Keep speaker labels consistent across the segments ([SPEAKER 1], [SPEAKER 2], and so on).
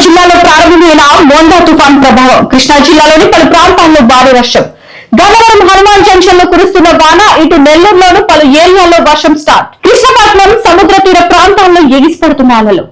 [SPEAKER 1] జిల్లాలో ప్రారంభమైన మోందా తుఫాన్ ప్రభావం కృష్ణా జిల్లాలోని పలు ప్రాంతాల్లో భారీ వర్షం. గన్నవరం హనుమాన్ జంక్షన్ లో కురుస్తున్న వాన, ఇటు నెల్లూరులోను పలు ఏరియాల్లో వర్షం స్టార్ట్. కృష్ణపట్నం సముద్ర తీర ప్రాంతాల్లో ఎగిసిపడుతున్న అలలు.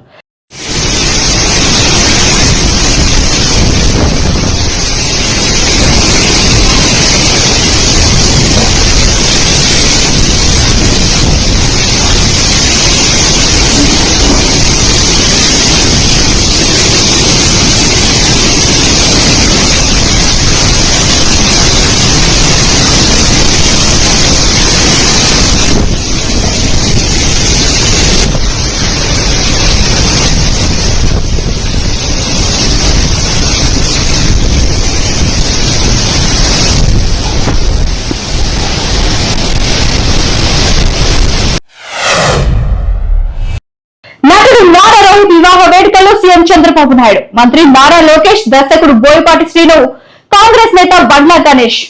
[SPEAKER 1] వివాహ వేడుకల్లో సీఎం చంద్రబాబు నాయుడు, మంత్రి నారా లోకేష్, దర్శకుడు బోయపాటి శ్రీను, కాంగ్రెస్ నేత బండ్ల గణేష్.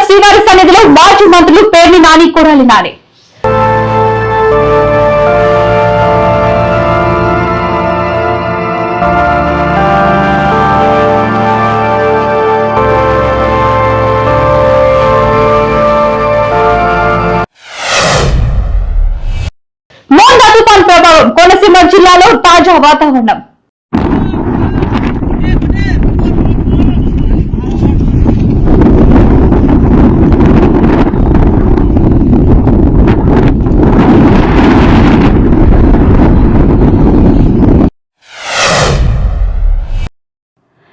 [SPEAKER 1] శ్రీవారి సన్నిధిలో మాజీ మంత్రులు పేర్ని నాని, కొడాలి నాని. మోందా తుఫాన్ ప్రభావం కోనసీమ జిల్లాలో తాజా వాతావరణం.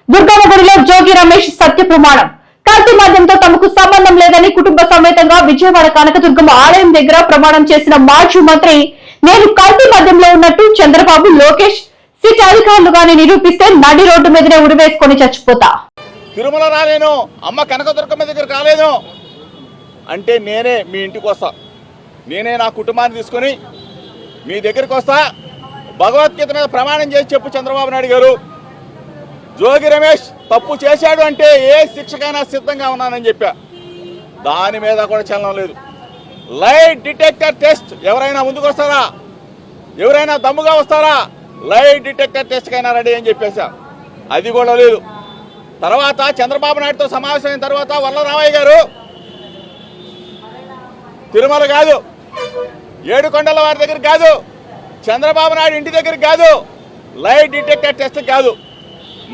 [SPEAKER 1] దుర్గమ్మగుడిలో జోగి రమేష్ సత్య ప్రమాణం. కల్తీ మద్యంతో తమకు సంబంధం లేదని కుటుంబ సమేతంగా విజయవాడ కనకదుర్గమ్మ ఆలయం దగ్గర ప్రమాణం చేసిన మాజీ మంత్రి, నేను కల్తీ మద్యంలో ఉన్నట్టు చంద్రబాబు, లోకేష్ సిట్ అధికారులుగానే నిరూపిస్తే నడి రోడ్డు మీదనే ఉరివేసుకొని చచ్చిపోతా.
[SPEAKER 2] తిరుమల రాలేను, అమ్మ కనకదుర్గమ్మ దగ్గర రాలేను అంటే నేనే మీ ఇంటికి వస్తా, నేనే నా కుటుంబాన్ని తీసుకొని మీ దగ్గరికి వస్తా. భగవద్గీత మీద ప్రమాణం చేసి చెప్పు చంద్రబాబు నాయుడు గారు, జోగి రమేష్ తప్పు చేశాడు అంటే ఏ శిక్షకైనా సిద్ధంగా ఉన్నానని చెప్పా. దాని మీద కూడా చలనం లేదు. లైట్ డిటెక్టర్ టెస్ట్ ఎవరైనా ముందుకు వస్తారా, ఎవరైనా దమ్ముగా వస్తారా, లైట్ డిటెక్టర్ టెస్ట్ కైనా రెడీ అని చెప్పేశా. అది కూడా లేదు. తర్వాత చంద్రబాబు నాయుడుతో సమావేశమైన తర్వాత వల్లరామయ్య గారు తిరుమల కాదు, ఏడుకొండల వారి దగ్గర కాదు, చంద్రబాబు నాయుడు ఇంటి దగ్గర కాదు, లైట్ డిటెక్టర్ టెస్ట్ కాదు,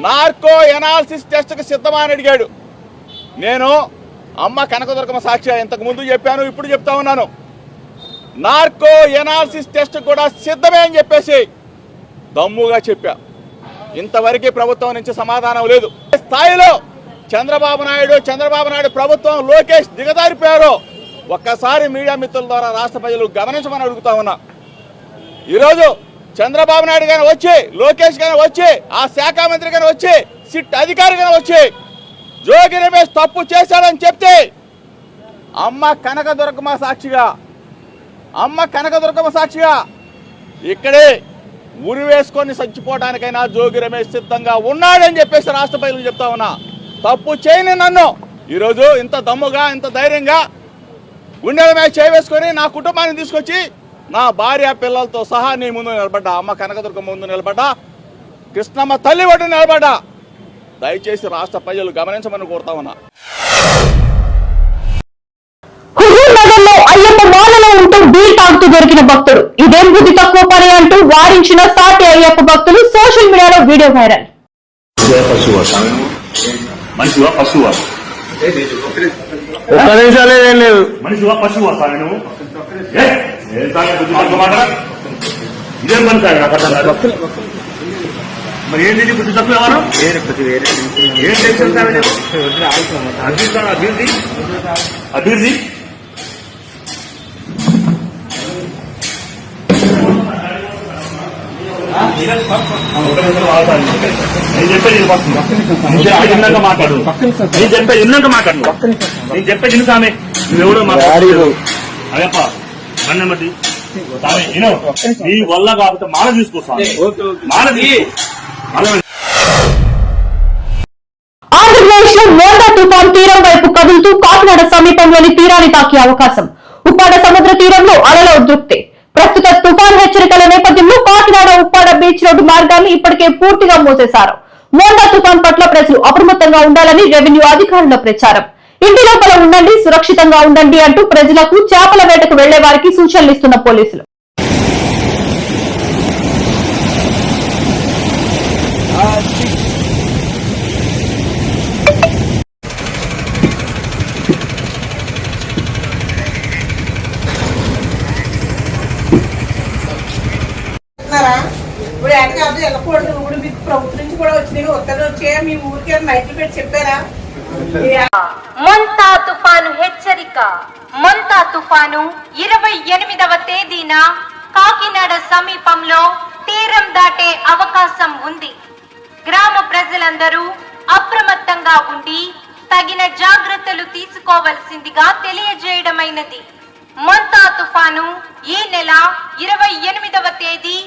[SPEAKER 2] నార్కో ఎనాలిసిస్ టెస్ట్కి సిద్ధమా అని అడిగాడు. నేను అమ్మ కనకదుర్గమ్మ సాక్షి ఇంతకు ముందు చెప్పాను, ఇప్పుడు చెప్తా ఉన్నాను, నార్కో ఎనాలిసిస్ టెస్ట్ కూడా సిద్ధమే అని చెప్పేసి దమ్ముగా చెప్పా. ఇంతవరకు ప్రభుత్వం నుంచి సమాధానం లేదు. స్థాయిలో చంద్రబాబు నాయుడు ప్రభుత్వం, లోకేష్ దిగజారిపోయారు. ఒక్కసారి మీడియా మిత్రుల ద్వారా రాష్ట్ర ప్రజలు గమనించమని అడుగుతా ఉన్నా. ఈరోజు చంద్రబాబు నాయుడు గాని వచ్చి, లోకేష్ గాని వచ్చి, ఆ శాఖ మంత్రి గాని వచ్చి, సిట్ అధికారి గాని వచ్చి జోగి రమేష్ తప్పు చేశాడని చెప్తే అమ్మ కనకదుర్గమ్మ సాక్షిగా ఇక్కడే ఉరి వేసుకొని చచ్చిపోవడానికైనా జోగి రమేష్ సిద్ధంగా ఉన్నాడని చెప్పేసి రాష్ట్ర ప్రజలకు చెప్తా ఉన్నా. తప్పు చేయని నన్ను ఈరోజు ఇంత దమ్ముగా, ఇంత ధైర్యంగా గుండెల మీద చేయవేసుకొని నా కుటుంబాన్ని తీసుకొచ్చి నా భార్య పిల్లలతో సహా నీ ముందు నిలబడ్డా, అమ్మ కనకదుర్గమ్మ ముందు నిలబడ్డా, కృష్ణమ్మ తల్లి ఒడ్డు నిలబడ్డా. దయచేసి రాష్ట్ర ప్రజలు గమనించమని కోరుతా ఉన్నా.
[SPEAKER 1] హుజూర్ నగర్ లో అయ్యప్ప మాలలో ఉంటూ బీర్ తాగుతూ దొరికిన భక్తుడు, ఇదేం బుద్ధి తక్కువ పని అంటూ వారించిన సాటి అయ్యప్ప భక్తులు సోషల్ మీడియాలో వీడియో వైరల్.
[SPEAKER 3] ఒక్క నిమిషాలు లేదు.
[SPEAKER 4] మనిషివా పశువా సార్ నువ్వు? ఇదేం పని కాదు నాకు అర్థం కాదు. మరి ఏంటి ఇది బుద్ధి తక్కువ ఎవరు ఏం టెన్షన్ కాదు అభివృద్ధి అభివృద్ధి నేను చెప్పేది ఇన్నాక మాట్లాడు నేను చెప్పేది ఇన్నాక మాట్లాడు నేను చెప్పేది ఇన్ని సామె నువ్వెవడో మాట్లాడు అదేపా అన్నమటి నీ వల్ల కాకపోతే మాల తీసుకోసాను మాల
[SPEAKER 1] ఆంధ్రప్రదేశ్ లో మోండా తుఫాన్ తీరం వైపు కదులుతూ కాకినాడ సమీపంలోని తీరాన్ని తాకే అవకాశం. ఉప్పాడ సముద్ర తీరంలో అలల ఉద్రిక్తి. ప్రస్తుత తుఫాన్ హెచ్చరికల నేపథ్యంలో కాకినాడ ఉప్పాడ బీచ్ రోడ్డు మార్గాన్ని ఇప్పటికే పూర్తిగా మూసేశారు. మోండా తుఫాన్ పట్ల ప్రజలు అప్రమత్తంగా ఉండాలని రెవెన్యూ అధికారుల ప్రచారం. ఇంటి లోపల ఉండండి, సురక్షితంగా ఉండండి అంటూ ప్రజలకు చేపల వేటకు వెళ్లే వారికి సూచనలు ఇస్తున్న పోలీసులు.
[SPEAKER 5] ఇప్పుడు యాడ్ కాదు వెళ్ళకూడదు. ఇప్పుడు మీకు ప్రభుత్వం నుంచి కూడా వచ్చినాయి ఉత్తర్వులు వచ్చాయా? మీ ఊరికి నైట్లు పెట్టి చెప్పారా?
[SPEAKER 6] మొంతా తుఫాను హెచ్చరిక. మొంతా తుఫాను 28వ తేదీన కాకినాడ సమీపంలో తీరం దాటే అవకాశం ఉంది. గ్రామ ప్రజలందరూ అప్రమత్తంగా ఉండి తగిన జాగ్రత్తలు తీసుకోవలసిందిగా తెలియజేయడమైనది. మొంతా తుఫాను ఈ నెల 28వ తేదీ